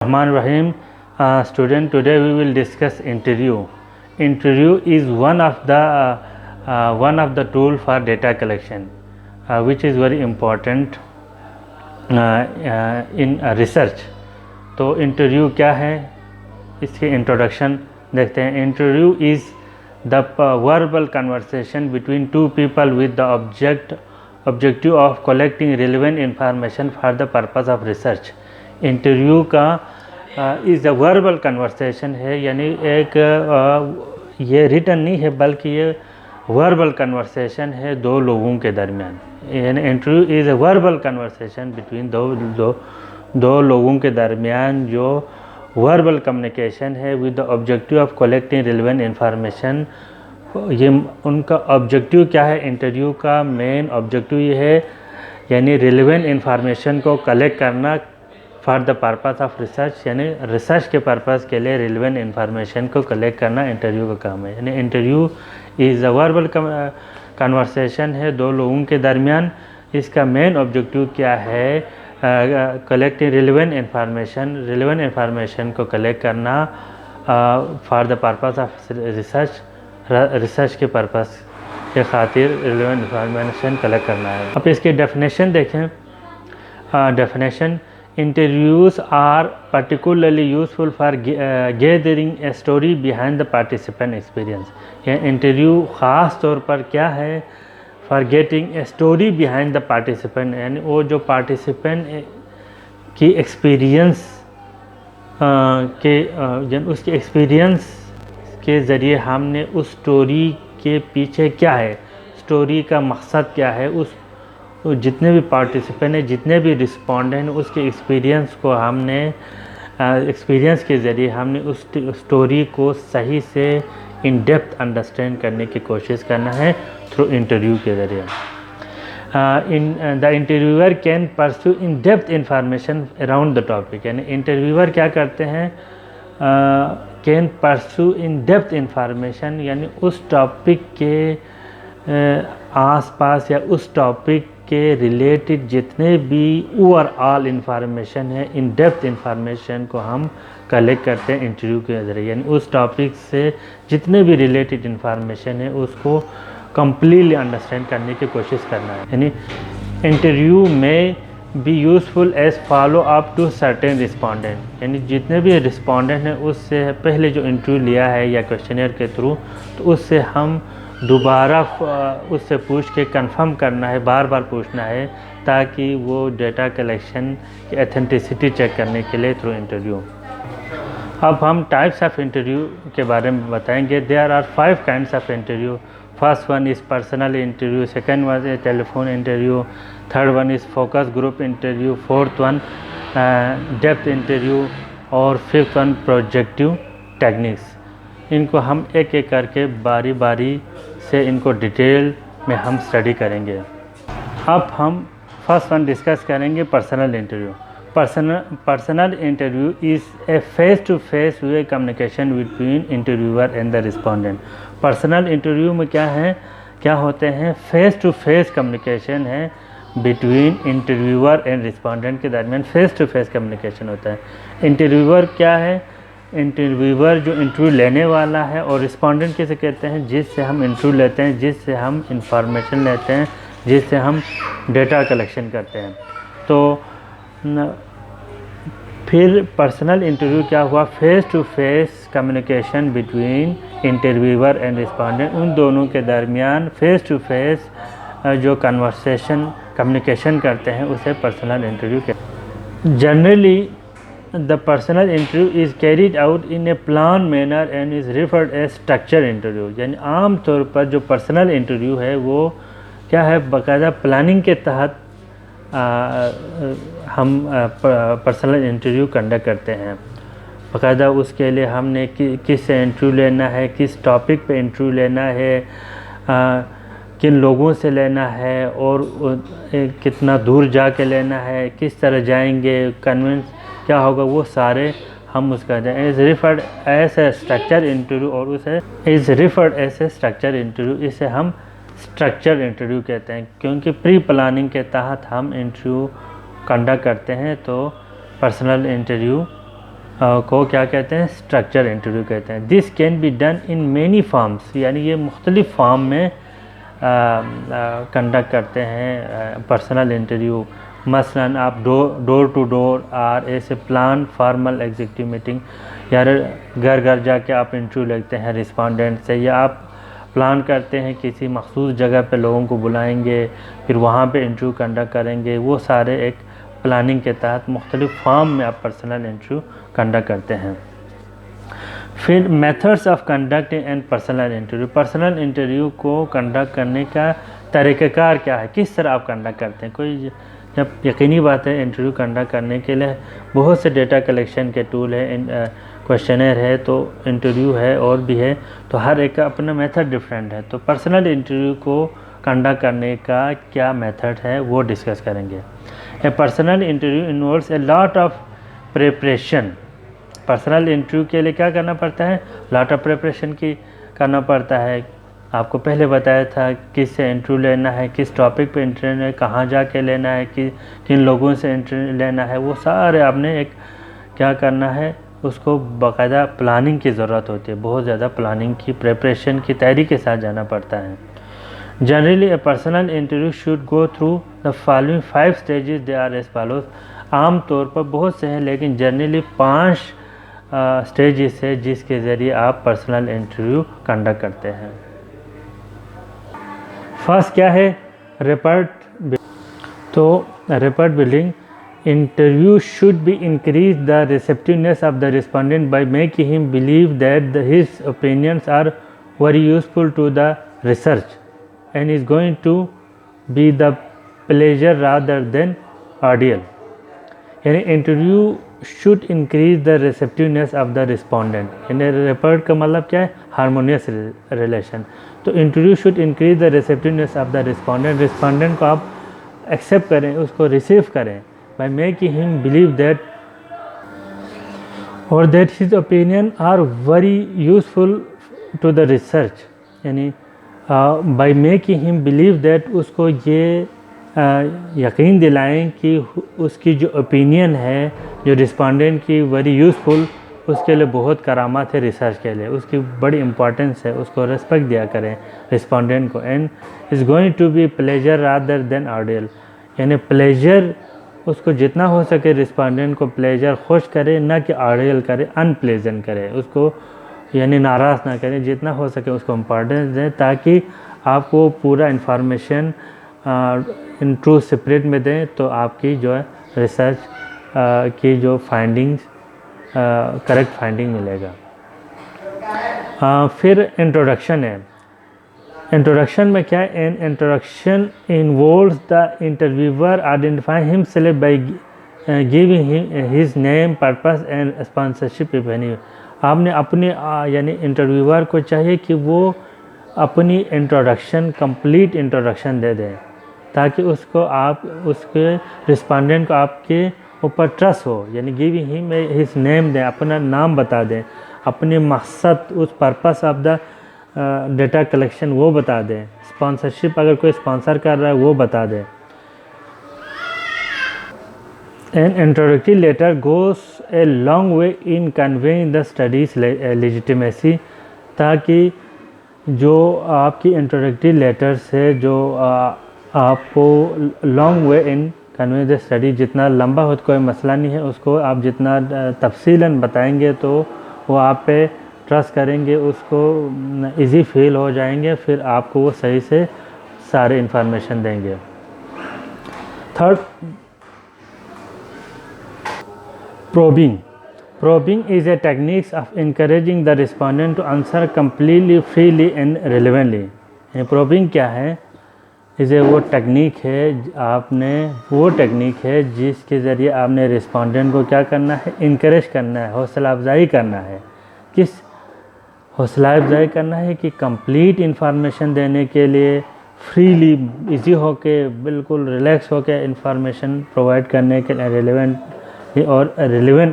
Rahman Rahim. Student, today we will discuss interview. Interview is one of the tool for data collection, which is very important in research. तो interview क्या है, इसके introduction देखते हैं. Interview is the verbal conversation between two people with the objective of collecting relevant information for the purpose of research. Interview का is the verbal conversation है, यानी एक ये रिटन नहीं है बल्कि ये वर्बल कन्वर्सेशन है दो लोगों के दरमियान. यानी interview is a verbal conversation between दो लोगों के दरमियान जो वर्बल कम्युनिकेशन है with the objective of collecting relevant information. ये उनका ऑब्जेक्टिव क्या है, इंटरव्यू का मेन ऑब्जेक्टिव ये है यानी रिलेवेंट इंफॉर्मेशन को कलेक्ट करना for the purpose of research, यानी रिसर्च के पर्पस के लिए रिलेवेंट इंफॉर्मेशन को कलेक्ट करना इंटरव्यू का काम है. यानी interview is a verbal conversation है दो लोगों के दरमियान. इसका मेन ऑब्जेक्टिव क्या है, कलेक्टिंग रिलेवेंट इंफॉर्मेशन को कलेक्ट करना for the purpose of research के पर्पस के खातिर रिलेवेंट इंफॉर्मेशन कलेक्ट करना है. अब इसकी डेफिनेशन देखें. Definition: Interviews are particularly useful for gathering a story behind the participant experience. यह इंटरव्यू ख़ास तौर पर क्या है, for getting a story behind the participant, यानी वो जो पार्टिसिपेंट की एक्सपीरियंस उसके एक्सपीरियंस के ज़रिए हमने उस स्टोरी के पीछे क्या है, स्टोरी का मकसद क्या है, उस जितने भी पार्टिसिपेंट हैं, जितने भी रिस्पोंडेंट हैं, उसके एक्सपीरियंस को हमने एक्सपीरियंस के ज़रिए हमने उस स्टोरी को सही से इन डेप्थ अंडरस्टैंड करने की कोशिश करना है थ्रू इंटरव्यू के ज़रिए. The interviewer can pursue in depth information around the topic. यानी इंटरव्यूअर क्या करते हैं, can pursue in depth information, यानी उस टॉपिक के आसपास या उस टॉपिक के रिलेटेड जितने भी ओवरऑल इंफॉर्मेशन है, इन डेप्थ इंफॉर्मेशन को हम कलेक्ट करते हैं इंटरव्यू के ज़रिए. यानी उस टॉपिक से जितने भी रिलेटेड इंफॉर्मेशन है उसको कम्प्लीटली अंडरस्टैंड करने की कोशिश करना है. यानी इंटरव्यू में be useful as follow up to certain respondent, यानी जितने भी रिस्पोंडेंट हैं उससे पहले जो इंटरव्यू लिया है या क्वेश्चनर के थ्रू, तो उससे हम दोबारा उससे पूछ के कंफर्म करना है, बार बार पूछना है, ताकि वो डेटा कलेक्शन की एथेंटिसिटी चेक करने के लिए थ्रू इंटरव्यू. अब हम टाइप्स ऑफ इंटरव्यू के बारे में बताएंगे. There are 5 kinds of interview. First one is personal interview, second one is telephone interview, third one is focus group interview, fourth one depth interview और फिफ्थ वन प्रोजेक्टिव टेक्निक्स. इनको हम एक एक करके बारी बारी से इनको डिटेल में हम स्टडी करेंगे. अब हम फर्स्ट वन डिस्कस करेंगे personal interview. Personal interview is a face to face way communication between interviewer and the respondent. Personal interview में क्या होते हैं, फेस टू फेस कम्युनिकेशन है बिटवीन इंटरव्यूअर एंड रिस्पोंडेंट के दरमियान फेस टू फेस कम्युनिकेशन होता है. इंटरव्यूअर क्या है, इंटरव्यूअर जो इंटरव्यू लेने वाला है, और रिस्पोंडेंट किसे कहते हैं, जिससे हम इंटरव्यू लेते हैं, जिससे हम इंफॉर्मेशन लेते हैं, जिससे हम डेटा कलेक्शन करते हैं. तो फिर पर्सनल इंटरव्यू क्या हुआ, face to face communication between interviewer and respondent. उन दोनों के दरमियान फेस टू फेस जो कम्युनिकेशन करते हैं उसे पर्सनल इंटरव्यू कहते हैं. Generally the personal interview is carried out in a planned manner and is referred as structured interview. यानी आम तौर पर जो पर्सनल इंटरव्यू है वो क्या है, बाकायदा प्लानिंग के तहत हम पर्सनल इंटरव्यू कंडक्ट करते हैं. बाकायदा उसके लिए हमने किस से इंटरव्यू लेना है, किस टॉपिक पे इंटरव्यू लेना है, किन लोगों से लेना है और कितना दूर जाके लेना है, किस तरह जाएंगे, कन्वेंस क्या होगा, वो सारे हम उसका is referred as a structure interview, और उसे is referred as a structure interview. इसे हम स्ट्रक्चर इंटरव्यू कहते हैं क्योंकि प्री प्लानिंग के तहत हम इंटरव्यू कंडक्ट करते हैं. तो पर्सनल इंटरव्यू को क्या कहते हैं, स्ट्रक्चर इंटरव्यू कहते हैं। This can be done in many forms, यानी ये मुख्तलिफ फॉर्म में कंडक्ट करते हैं पर्सनल इंटरव्यू। मसलन आप डोर टू डोर और ऐसे प्लान फॉर्मल एग्जीक्यूटिव मीटिंग, या घर घर जाके आप इंटरव्यू लेते हैं रिस्पोंडेंट से, या आप प्लान करते हैं किसी मखसूस जगह पे लोगों को बुलाएंगे, फिर वहाँ पे इंटरव्यू कंडक्ट करेंगे। वो सारे एक प्लानिंग के तहत मुख्तलिफ फॉर्म में आप पर्सनल इंटरव्यू कंडक्ट करते हैं। फिर methods of conducting and personal interview, personal interview को कंडक्ट करने का तरीक़ाकार क्या है, किस तरह आप कंडक्ट करते हैं। कोई जब यकीनी बात है इंटरव्यू कंडक्ट करने के लिए बहुत से डेटा कलेक्शन के टूल है, क्वेश्चनर है, तो इंटरव्यू है और भी है, तो हर एक का अपना मेथड डिफरेंट है। तो पर्सनल इंटरव्यू को कंडक्ट करने का क्या मेथड है वो डिस्कस करेंगे। ए personal interview involves a lot of preparation, personal interview के लिए क्या करना पड़ता है, लॉट ऑफ प्रिपरेशन की करना पड़ता है। आपको पहले बताया था किस से इंटरव्यू लेना है, किस टॉपिक पे इंटरव्यू लेना है, कहाँ जाके लेना है, किन लोगों से इंटरव्यू लेना है, वो सारे आपने एक क्या करना है, उसको बाकायदा प्लानिंग की ज़रूरत होती है। बहुत ज़्यादा प्लानिंग की, प्रिपरेशन की तैयारी के साथ जाना पड़ता है। Generally a personal interview should go through the following 5 stages, they are as follows. आम तौर पर बहुत से हैं, लेकिन जनरली 5 स्टेजेस है जिसके ज़रिए आप पर्सनल इंटरव्यू कंडक्ट करते हैं। फर्स्ट क्या है, रेपर्ट। तो रेपर्ट building, interview should be increase the receptiveness of the respondent by making him believe that his opinions are very useful to the research and is going to be the pleasure rather than ordeal। यानी interview should increase the receptiveness of the respondent. यानी रेपर्ट का मतलब क्या है, harmonious relation. तो interview should increase the receptiveness of the respondent, respondent को आप accept करें, उसको रिसीव करें, by making him believe that or that his opinion are very useful to the research। यानी by making him believe that, उसको ये यकीन दिलाएं कि उसकी जो ओपिनियन है, जो रिस्पोंडेंट की वेरी यूज़फुल, उसके लिए बहुत करामात है रिसर्च के लिए, उसकी बड़ी इंपॉर्टेंस है, उसको रिस्पेक्ट दिया करें रिस्पोंडेंट को। And is going to be pleasure rather than ordeal, यानी प्लेजर उसको जितना हो सके रिस्पोंडेंट को प्लेजर खुश करे, ना कि ऑर्डियल करे, अनप्लेजेंट करे, उसको यानी नाराज़ ना करें, जितना हो सके उसको इम्पोर्टेंस दें, ताकि आपको पूरा इंफॉर्मेशन इन ट्रू स्पिरिट में दें, तो आपकी जो है रिसर्च की जो फाइंडिंग्स करेक्ट फाइंडिंग मिलेगा। फिर इंट्रोडक्शन है। इंट्रोडक्शन में क्या है, an introduction involves the interviewer identify himself by giving his name, purpose and sponsorship if any. आपने अपने यानी इंटरव्यूअर को चाहिए कि वो अपनी इंट्रोडक्शन, कंप्लीट इंट्रोडक्शन दे दें, ताकि उसको आप उसके रिस्पोंडेंट को आपके ऊपर ट्रस्ट हो। यानी गिविंग हिम हिज नेम दें, अपना नाम बता दें, अपने मकसद, उस purpose of the data collection वो बता दें, स्पॉन्सरशिप अगर कोई स्पॉन्सर कर रहा है वो बता दें। An introductory letter goes a long way in conveying the study's legitimacy, ताकि जो आपकी इंट्रोडक्टरी लेटर से जो आपको long way in convey the study, जितना लंबा हो तो कोई मसला नहीं है, उसको आप जितना तफसीलन बताएंगे तो वो आप पे ट्रस्ट करेंगे, उसको इजी फील हो जाएंगे, फिर आपको वो सही से सारे इंफॉर्मेशन देंगे। Third, probing. Probing is a techniques of encouraging the respondent to answer completely, freely and relevantly. Probing क्या है, इसे वो टेक्निक है, आपने वो टेक्निक है जिसके ज़रिए आपने रिस्पोंडेंट को क्या करना है, इनकरेज करना है, हौसला अफजाई करना है। किस हौसला अफजाई करना है कि कंप्लीट इंफॉर्मेशन देने के लिए, फ्रीली, इजी होके, बिल्कुल रिलैक्स होके इंफॉर्मेशन प्रोवाइड करने के लिए, रिलेवेंट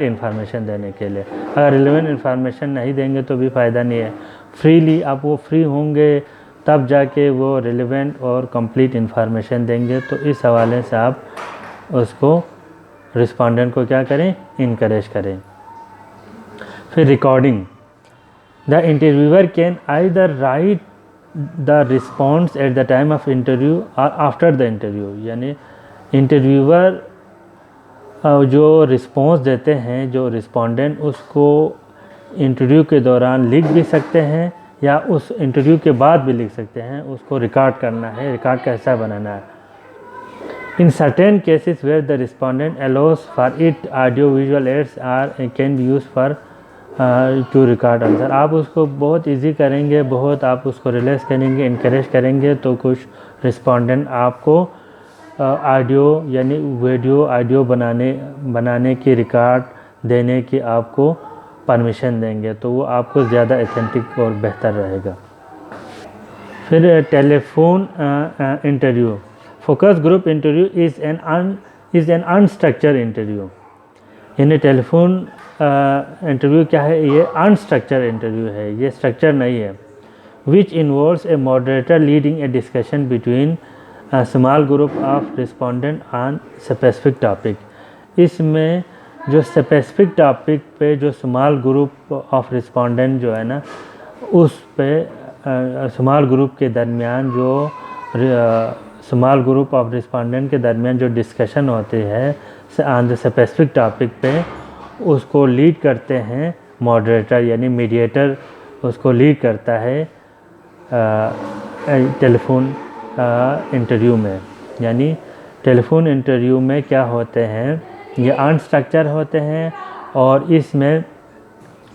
इंफॉर्मेशन देने के लिए। अगर रिलेवेंट इंफॉर्मेशन नहीं देंगे तो भी फ़ायदा नहीं है। फ्रीली आप वो फ्री होंगे तब जाके वो रिलेवेंट और कंप्लीट इंफॉर्मेशन देंगे। तो इस हवाले से आप उसको रिस्पोंडेंट को क्या करें, इनकरेज करें। फिर recording, the interviewer can either right the response at the time of interview और आफ्टर द इंटरव्यू, यानी इंटरव्यूअर जो रिस्पॉन्स देते हैं, जो रिस्पोंडेंट, उसको इंटरव्यू के दौरान लिख भी सकते हैं या उस इंटरव्यू के बाद भी लिख सकते हैं। उसको रिकॉर्ड करना है, रिकॉर्ड कैसा बनाना है। In certain cases where the respondent allows for it, audio visual aids are can be use for to record answer. आप उसको बहुत इजी करेंगे, बहुत आप उसको रिलैक्स करेंगे, इनकरेज करेंगे, तो कुछ रिस्पोंडेंट आपको ऑडियो यानी वीडियो ऑडियो बनाने की, रिकॉर्ड देने की आपको परमिशन देंगे, तो वो आपको ज़्यादा ऑथेंटिक और बेहतर रहेगा। फिर telephone interview, focus group interview is N unstructured interview, यानी टेलीफोन इंटरव्यू क्या है, ये अनस्ट्रक्चर्ड इंटरव्यू है, ये स्ट्रक्चर नहीं है। Which involves A moderator leading a discussion between small group of respondent on specific topic. इसमें जो स्पेसिफिक टॉपिक पे जो स्मॉल ग्रुप ऑफ रिस्पोंडेंट जो है ना, उस पे स्मॉल ग्रुप के दरमियान जो स्मॉल ग्रुप ऑफ रिस्पोंडेंट के दरमियान जो डिस्कशन होती है ऑन द स्पेसिफिक टॉपिक पे, उसको लीड करते हैं मॉडरेटर यानी मीडिएटर, उसको लीड करता है टेलीफोन इंटरव्यू में। यानी टेलीफोन इंटरव्यू में क्या होते हैं, ये अनस्ट्रक्चर होते हैं और इसमें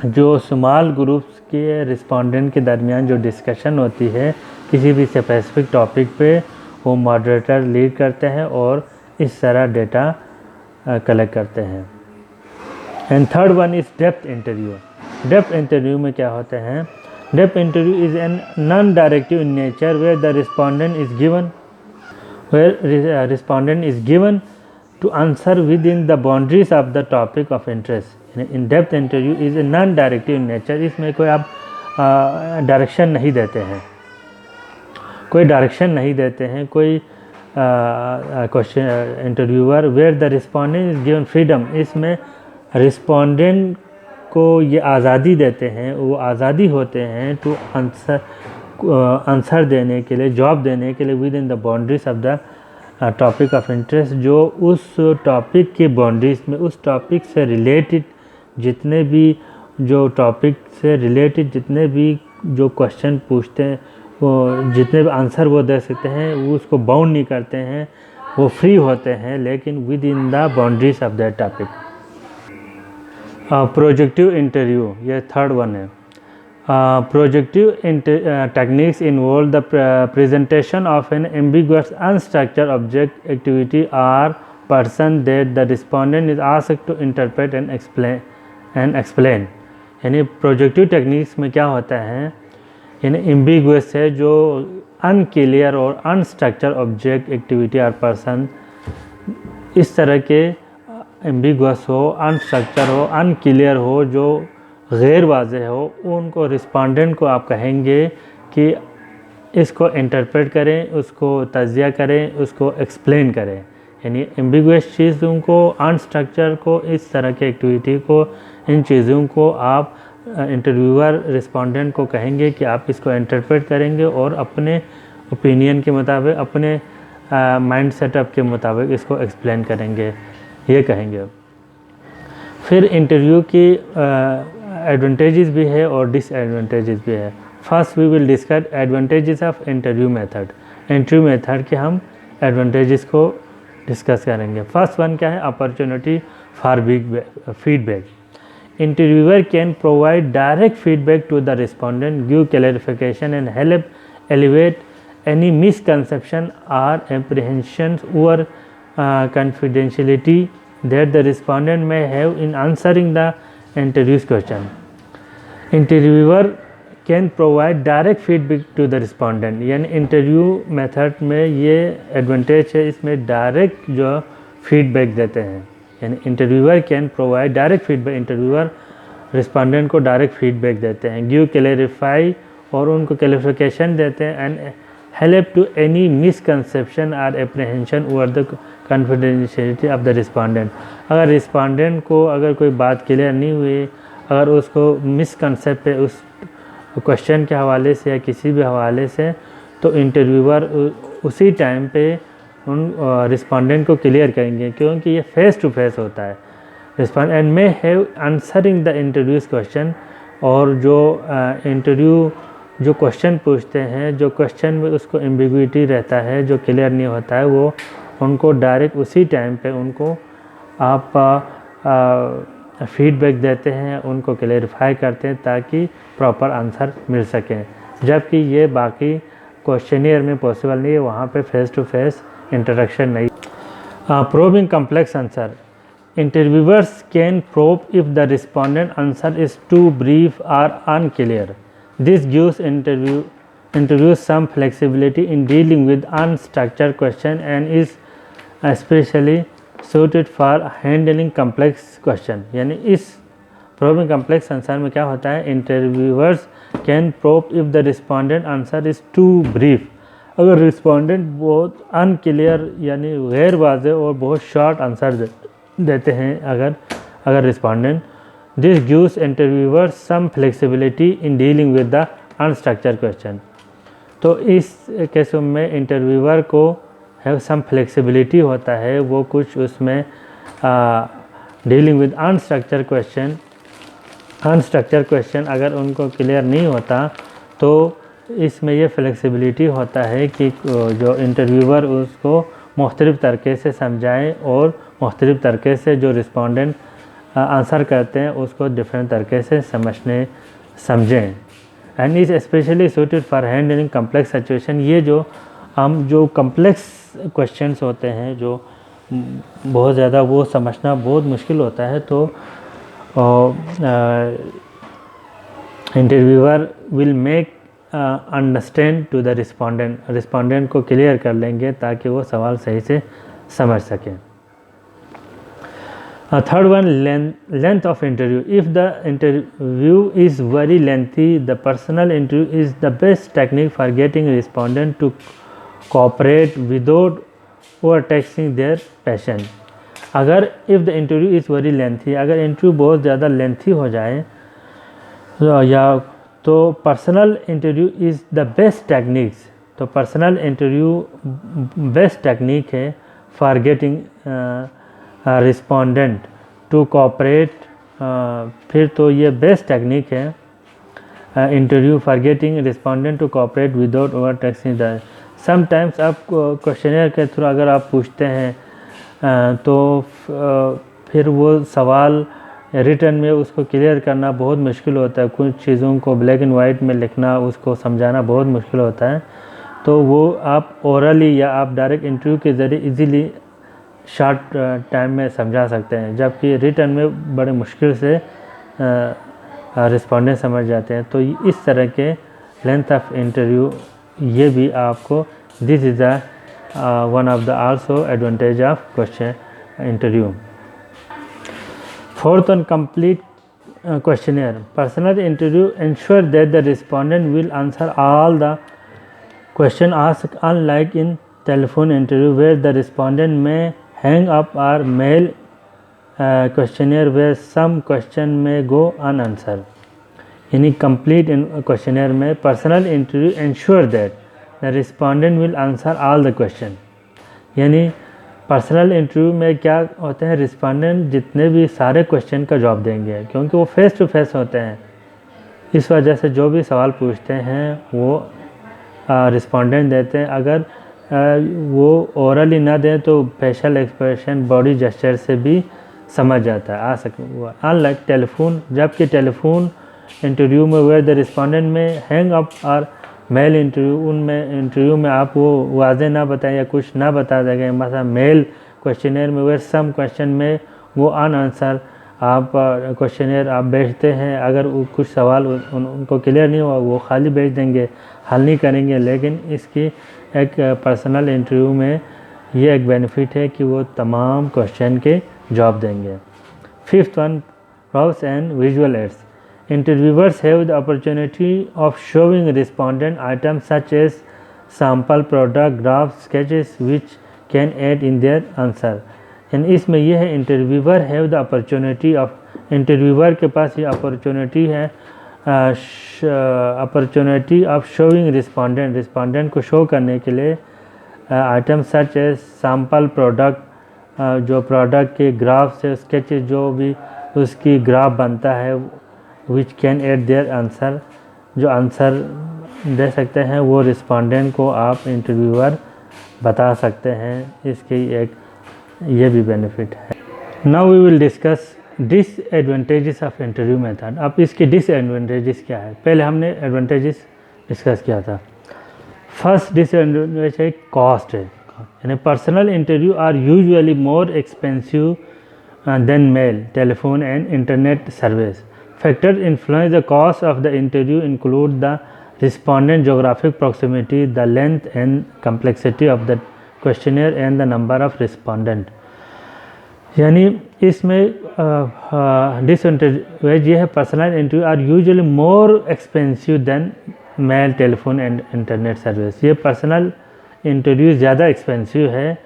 जो स्मॉल ग्रुप्स के रिस्पोंडेंट के दरमियान जो डिस्कशन होती है किसी भी स्पेसिफिक टॉपिक पे, वो मॉडरेटर लीड करते हैं और इस तरह डेटा कलेक्ट करते हैं। And third one is depth interview. Depth interview में क्या होते हैं, depth interview is an non directive in nature where the respondent is given to answer within the boundaries of the topic of interest. In depth interview is a non directive in nature, इसमें कोई आप direction नहीं देते हैं, कोई direction नहीं देते हैं, कोई question interviewer where the respondent is given freedom, इसमें रिस्पोंडेंट को ये आज़ादी देते हैं, वो आज़ादी होते हैं टू आंसर देने के लिए, जवाब देने के लिए with in the boundaries of the topic of interest, जो उस टॉपिक के बाउंड्रीज में, उस टॉपिक से रिलेटेड जितने भी जो टॉपिक से रिलेटेड जितने भी जो क्वेश्चन पूछते हैं, वो जितने भी आंसर वो दे सकते हैं, वो उसको बाउंड नहीं करते हैं, वो फ्री होते हैं, लेकिन with in the boundaries of that topic. Projective interview, ये थर्ड वन है। Projective techniques involve the presentation of an ambiguous unstructured object activity or person that the respondent is asked to interpret and explain। यानी projective techniques में क्या होता है, यानी ambiguous है, जो अनक्लियर और अनस्ट्रक्चर्ड ऑब्जेक्ट एक्टिविटी और पर्सन, इस तरह के एम्बिगुअस हो, अनस्ट्रक्चर हो, अनक्लियर हो, जो गैर वाज़ेह हो, उनको रिस्पोंडेंट को आप कहेंगे कि इसको इंटरप्रेट करें, उसको तज्जिया करें, उसको एक्सप्लेन करें। यानी एम्बिगुअस चीज़ों को, अनस्ट्रक्चर को, इस तरह के एक्टिविटी को, इन चीज़ों को आप इंटरव्यूअर रिस्पोंडेंट को कहेंगे कि आप इसको इंटरप्रेट करेंगे और अपने ओपिनियन के मुताबिक, अपने माइंड सेटअप के मुताबिक इसको एक्सप्लेन करेंगे, ये कहेंगे। फिर इंटरव्यू की एडवांटेजेस भी है और डिसएडवांटेजेस भी है। First we will discuss advantages of interview method. Interview method के हम एडवांटेजेस को डिस्कस करेंगे। फर्स्ट वन क्या है, opportunity for feedback. Interviewer can provide direct feedback to the respondent, give clarification and help alleviate any misconception और apprehensions और confidentiality that the respondent may have in answering the interview's question. Interviewer can provide direct feedback to the respondent। यानी interview method में ये advantage है, इसमें direct जो feedback देते हैं। यानी interviewer can provide direct feedback, interviewer respondent को डायरेक्ट फीडबैक देते हैं। गिव क्लैरिफाई, और उनको क्लैरिफिकेशन देते हैं। And help to any misconception और apprehension over the confidentiality of the respondent. अगर रिस्पोंडेंट को अगर कोई बात क्लियर नहीं हुई अगर उसको मिसकंसेप्ट है उस क्वेश्चन के हवाले से या किसी भी हवाले से, तो इंटरव्यूअर उसी टाइम पे उन रिस्पोंडेंट को क्लियर करेंगे, क्योंकि ये फेस टू फेस होता है। Respond and may have answering the interviews question, और जो इंटरव्यू जो क्वेश्चन पूछते हैं, जो क्वेश्चन में उसको एम्बिग्विटी रहता है, जो क्लियर नहीं होता है, वो उनको डायरेक्ट उसी टाइम पे उनको आप फीडबैक देते हैं, उनको क्लेरिफाई करते हैं ताकि प्रॉपर आंसर मिल सके। जबकि ये बाकी क्वेश्चनियर में पॉसिबल नहीं है, वहाँ पे फेस टू फेस इंटरेक्शन नहीं। Probing complex answer, interviewers can probe if the respondent answer is too brief और unclear. This gives interview some flexibility in dealing with unstructured question and is specially suited for handling complex question। यानी इस probing complex answer में क्या होता है, interviewers can probe if the respondent answer is too brief। अगर respondent बहुत unclear यानी गैर वाज़ेह और बहुत शॉर्ट आंसर देते हैं अगर respondent, this gives interviewers some flexibility in dealing with the unstructured question. तो इस केस में इंटरव्यूअर को है सम फ्लेक्सिबिलिटी होता है, वो कुछ उसमें डीलिंग विद अनस्ट्रक्चर क्वेश्चन अगर उनको क्लियर नहीं होता, तो इसमें ये फ्लेक्सिबिलिटी होता है कि जो इंटरव्यूअर उसको मुख्तलिफ़ तरीके से समझाएं और मुख्तलिफ़ तरीके से जो रिस्पोंडेंट आंसर करते हैं उसको डिफरेंट तरीके से समझें। And is specially suited for handling complex situation. ये जो कम्प्लेक्स क्वेश्चंस होते हैं, जो बहुत ज़्यादा वो समझना बहुत मुश्किल होता है, तो interviewer will make understand to the respondent को क्लियर कर लेंगे ताकि वो सवाल सही से समझ सकें। Third one, length of interview. If the interview is very lengthy, the personal interview is the best technique for getting respondent to cooperate without overtaxing their patience. अगर if the interview is very lengthy, अगर interview बहुत ज़्यादा lengthy हो जाए तो personal interview is the best techniques. तो personal interview best technique है for getting respondent to cooperate. फिर तो ये बेस्ट टेक्निक है interview for getting respondent to cooperate without overtaxing the. Sometimes आप क्वेश्चनियर के थ्रू अगर आप पूछते हैं तो फिर वो सवाल रिटर्न में उसको क्लियर करना बहुत मुश्किल होता है। कुछ चीज़ों को ब्लैक एंड वाइट में लिखना, उसको समझाना बहुत मुश्किल होता है। तो वो आप ओरली या आप डायरेक्ट इंटरव्यू के ज़रिए इजीली शॉर्ट टाइम में समझा सकते हैं, जबकि रिटर्न में बड़े मुश्किल से रिस्पोंडेंट समझ जाते हैं। तो इस तरह के लेंथ ऑफ इंटरव्यू ये भी आपको, this is the one of the also advantage of question interview. Fourth one, complete questionnaire. Personal interview ensure that the respondent will answer all the question asked, unlike in telephone interview where the respondent may hang up or mail questionnaire where some question may go unanswered. यानी complete questionnaire में personal interview ensure that the respondent will answer all the question. यानी personal interview में क्या होते हैं, respondent जितने भी सारे क्वेश्चन का जवाब देंगे, क्योंकि वो फेस टू फेस होते हैं। इस वजह से जो भी सवाल पूछते हैं वो रिस्पोंडेंट देते हैं। अगर वो ओरली ना दें तो फेशियल एक्सप्रेशन, बॉडी जेस्चर से भी समझ जाता है अनलाइक टेलीफोन, जबकि टेलीफोन इंटरव्यू में वेयर द रिस्पोंडेंट में हैंग अप और मेल इंटरव्यू में आप वो वाज़े ना बताएं या कुछ ना बता देंगे। मतलब मेल क्वेश्चनियर में वेयर सम क्वेश्चन में वो अनआंसर आप क्वेश्चनियर आप भेजते हैं, अगर कुछ सवाल उनको क्लियर नहीं हुआ वो खाली भेज देंगे, हल नहीं करेंगे। लेकिन इसकी एक पर्सनल इंटरव्यू में ये एक बेनिफिट है कि वो तमाम क्वेश्चन के जवाब देंगे। Fifth one, props and visual aids. Interviewers have the opportunity of showing respondent items such as sample product, graphs, sketches which can aid in their answer। यानी इसमें यह है interviewer have the opportunity of interviewer के पास ये opportunity है, opportunity of showing respondent को show करने के लिए item such as sample product, जो प्रोडक्ट के ग्राफ से स्केचेस जो भी उसकी ग्राफ बनता है, which can aid their answer, जो आंसर दे सकते हैं वो रिस्पोंडेंट को आप इंटरव्यूअर बता सकते हैं। इसकी एक ये भी बेनिफिट है। Now we will discuss disadvantages of interview method. अब इसके डिसएडवांटेजेस क्या है? पहले हमने एडवांटेजेस डिस्कस किया था। फर्स्ट डिसएडवांटेज है कॉस्ट है, यानी personal interview are usually more expensive than mail, telephone and internet service. Factors influence the cost of the interview include the respondent geographic proximity, the length and complexity of the questionnaire and the number of respondent। यानी इसमें disadvantage ये है, personal interview are usually more expensive than mail, telephone and internet service. ये personal interview ज़्यादा expensive है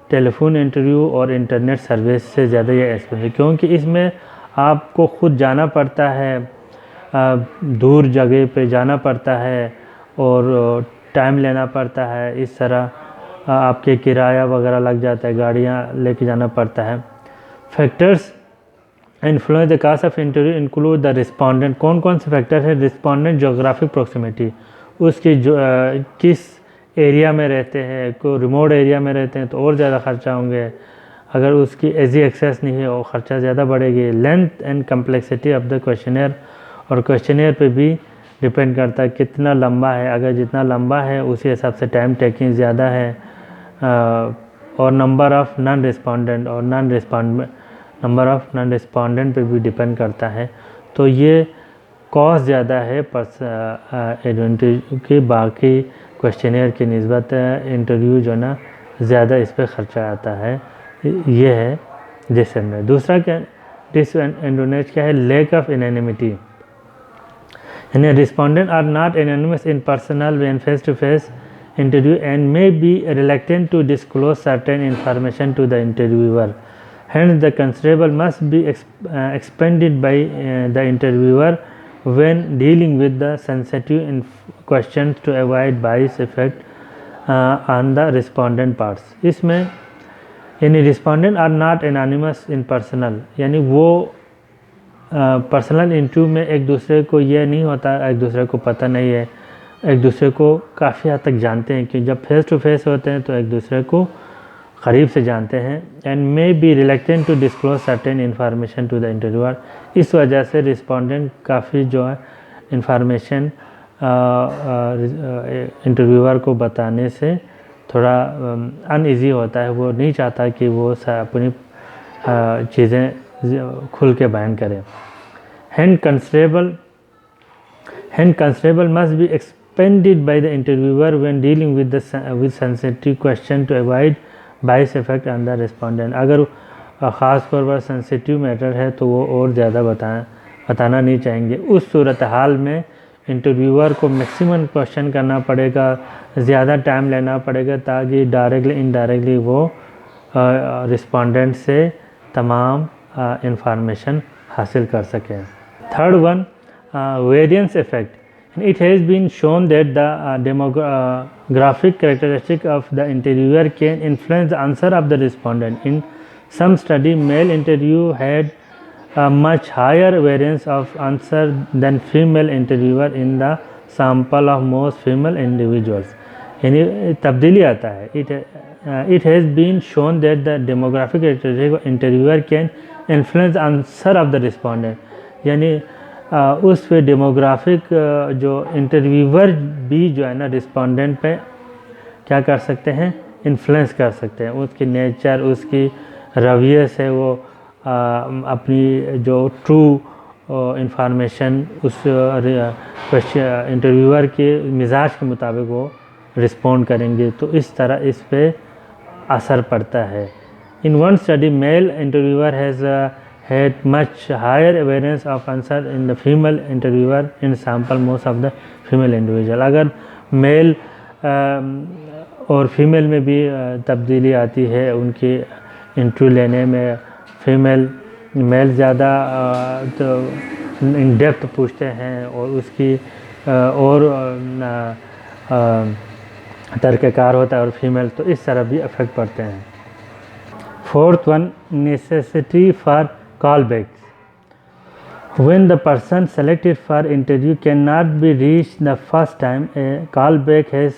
telephone interview और internet service से ज़्यादा ये एक्सपेंसिव, क्योंकि इसमें आपको खुद जाना पड़ता है, दूर जगह पे जाना पड़ता है और टाइम लेना पड़ता है। इस तरह आपके किराया वगैरह लग जाता है, गाड़ियाँ लेके जाना पड़ता है। Factors influence the cost of interview include the respondent. कौन कौन से फैक्टर है? रिस्पोंडेंट जोग्राफिक प्रोक्सिमिटी, उसकी जो किस एरिया में रहते हैं, कोई रिमोट एरिया में रहते हैं तो और ज़्यादा खर्चा होंगे, अगर उसकी ईजी एक्सेस नहीं है और ख़र्चा ज़्यादा बढ़ेगी। Length and complexity of the questionnaire, और क्वेश्चनेयर पे भी डिपेंड करता है कितना लंबा है, अगर जितना लंबा है उसी हिसाब से टाइम टेकिंग ज़्यादा है। और नंबर ऑफ़ नॉन रिस्पोंडेंट और नंबर ऑफ़ नॉन रिस्पोंडेंट पे भी डिपेंड करता है। तो ये कॉस्ट ज़्यादा है एडवांटेज के बाकी क्वेश्चनेयर की निस्बत इंटरव्यू जो ना ज़्यादा इस पर ख़र्चा आता है। ये है डिसएडवांटेज। दूसरा क्या डिसएडवांटेज क्या है? लैक ऑफ एनोनिमिटी, यानी respondent are not anonymous in personal when face to face interview and may be reluctant to disclose certain information to the interviewer. Hence, the considerable must be expended by the interviewer when dealing with the sensitive questions to avoid bias effect on the respondent parts। इसमें यानी respondent are not anonymous in personal, यानी वो personal interview में एक दूसरे को ये नहीं होता, एक दूसरे को पता नहीं है, एक दूसरे को काफ़ी हद तक जानते हैं, कि जब फेस टू फेस होते हैं तो एक दूसरे को करीब से जानते हैं। And may be reluctant to disclose certain information to the interviewer, इस वजह से रिस्पोंडेंट काफ़ी जो है इंफॉर्मेशन इंटरव्यूअर को बताने से थोड़ा अनईज़ी होता है, वो नहीं चाहता कि वो अपनी चीज़ें खुल के बयान करें। Hence considerable must be expended by the interviewer when dealing with sensitive question to avoid bias effect on the respondent. अगर ख़ास तौर पर सेंसिटिव मैटर है तो वो और ज़्यादा बताना नहीं चाहेंगे। उस सूरत हाल में इंटरव्यूअर को मैक्सिमम क्वेश्चन करना पड़ेगा, ज़्यादा टाइम लेना पड़ेगा, ताकि डायरेक्टली इनडायरेक्टली वो रिस्पोंडेंट से तमाम इंफॉर्मेशन हासिल कर सकें। Third one, variance effect. It has been shown that the demographic characteristic of the interviewer can influence the answer of the respondent. In some study, male interview had a much higher variance of answer than female interviewer in the sample of most female individuals. यानी तब्दीली आता है। It has been shown that the demographic characteristic of interviewer can influence the answer of the respondent. यानी उस पे demographic जो interviewer भी जो है ना रिस्पोंडेंट पे क्या कर सकते हैं, इन्फ्लुएंस कर सकते हैं। उसकी नेचर, उसकी रवैये से वो अपनी जो ट्रू इंफॉर्मेशन उस इंटरव्यूअर के मिजाज के मुताबिक वो रिस्पोंड करेंगे, तो इस तरह इस पे असर पड़ता है। In one study male interviewer has had much higher variance of answer in the female interviewer in sample most of the female individual। अगर मेल और फीमेल में भी तब्दीली आती है उनकी इंटरव्यू लेने में, फीमेल मेल ज़्यादा तो इन डेप्थ पूछते हैं और उसकी और तरीक़ाकार होता है, और फीमेल तो इस तरह भी अफेक्ट पड़ते हैं। Fourth one, necessity for call backs. When the person selected for interview cannot be reached the first time, a callback has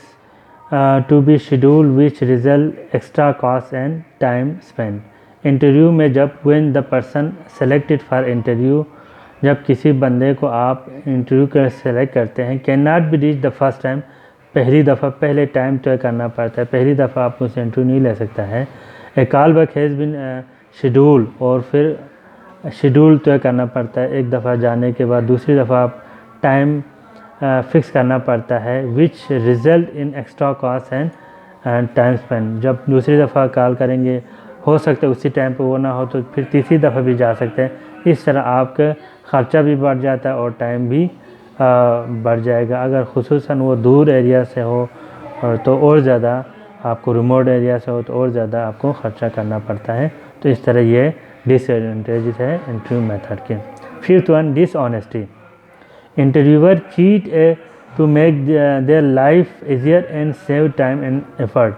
to be scheduled, which result extra cost and time spent. Interview में जब when the person selected for interview, जब किसी बंदे को आप interview कर select करते हैं, cannot be reached the first time, पहली दफ़ा पहले टाइम तय करना पड़ता है, पहली दफ़ा आप उनसे इंटरव्यू नहीं ले सकता है। A call back has been schedule, और फिर शेड्यूल तय करना पड़ता है, एक दफ़ा जाने के बाद दूसरी दफ़ा आप टाइम फिक्स करना पड़ता है, which result in extra cost and time spend. जब दूसरी दफ़ा कॉल करेंगे, हो सकता है उसी टाइम पे वो ना हो तो फिर तीसरी दफ़ा भी जा सकते हैं। इस तरह आपका ख़र्चा भी बढ़ जाता है और टाइम भी बढ़ जाएगा। अगर खुसूसन वो दूर एरिया से हो तो और ज़्यादा, आपको रिमोट एरिया से हो तो और ज़्यादा आपको ख़र्चा करना पड़ता है। तो इस तरह ये डिसएडवांटेजेस है इंटरव्यू मेथड के। Fifth one, dishonesty. Interviewer cheat to make their life easier and save time and effort.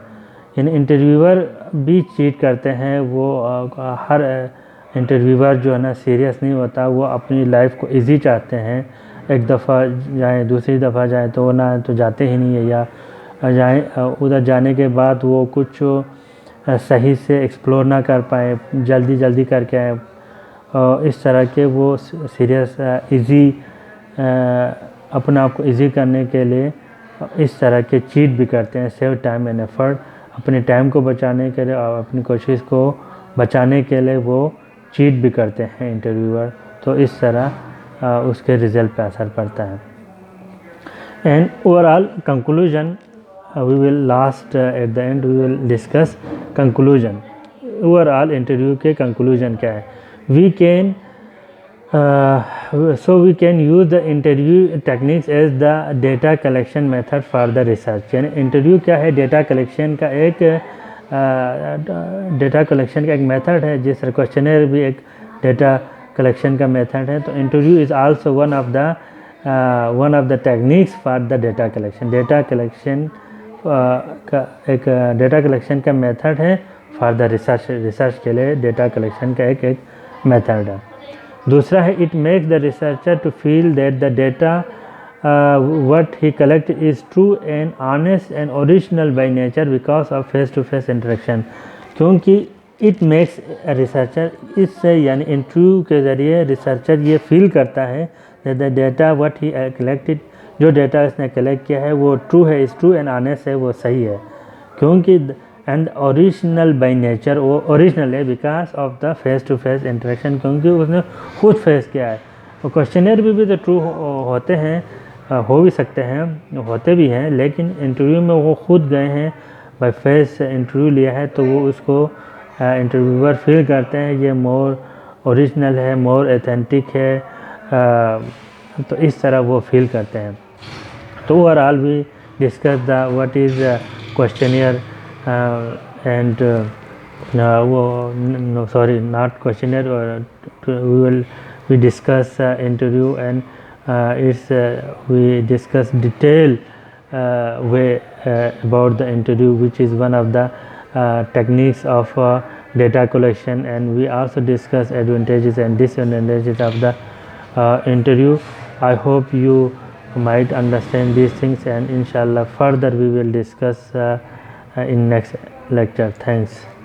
इन इंटरव्यूअर भी चीट करते हैं, वो हर इंटरव्यूअर जो है ना सीरियस नहीं होता, वो अपनी लाइफ को इजी चाहते हैं। एक दफ़ा जाएँ, दूसरी दफ़ा जाएँ तो वो ना तो जाते ही नहीं है, या जाएँ उधर जाने के बाद वो कुछ सही से एक्सप्लोर ना कर पाए, जल्दी करके आए, इस तरह के वो सीरियस इजी अपने आप को इजी करने के लिए इस तरह के चीट भी करते हैं। सेव टाइम एंड एफर्ट, अपने टाइम को बचाने के लिए और अपनी कोशिश को बचाने के लिए वो चीट भी करते हैं इंटरव्यूअर। तो इस तरह उसके रिज़ल्ट पे असर पड़ता है। And overall conclusion, we will last at the end we will discuss conclusion। Overall interview के कंक्लूजन क्या है? we can we can use the interview techniques as the data collection method for the research। यानी interview क्या है? Data collection का एक method है, जिस तरह क्वेश्चनर भी एक डेटा कलेक्शन का मेथड है। तो interview is also one of the techniques for the data collection. Data collection का एक डेटा कलेक्शन का मेथड है फॉर द रिसर्च के लिए डेटा कलेक्शन का एक मेथड है। दूसरा है, it makes the researcher to feel that the data what he collect is true and honest and original by nature because of face to face interaction. क्योंकि it makes researcher, इससे यानी interview के ज़रिए researcher ये feel करता है that the data what he collected, जो data इसने कलेक्ट किया है वो ट्रू है, इज़ ट्रू एंड ऑनेस्ट है, वो सही है। क्योंकि एंड ओरिजिनल बाय नेचर, वो ओरिजिनल है because of the face to face interaction, क्योंकि उसने खुद फेस किया है। और क्वेश्चनर भी तो ट्रू होते हैं, हो भी सकते हैं, होते भी हैं, लेकिन इंटरव्यू में वो खुद गए हैं, बाय फेस इंटरव्यू लिया है, तो वो उसको इंटरव्यूअर फील करते हैं ये मोर ओरिजिनल है, मोर ऑथेंटिक है, तो इस तरह वो फील करते हैं। तो overall we discuss the what is questionnaire and sorry, not questionnaire, we discuss interview, and we discuss detailed way about the interview, which is one of the techniques of data collection, and we also discuss advantages and disadvantages of the interview. I hope you might understand these things, and inshallah further we will discuss in next lecture. Thanks.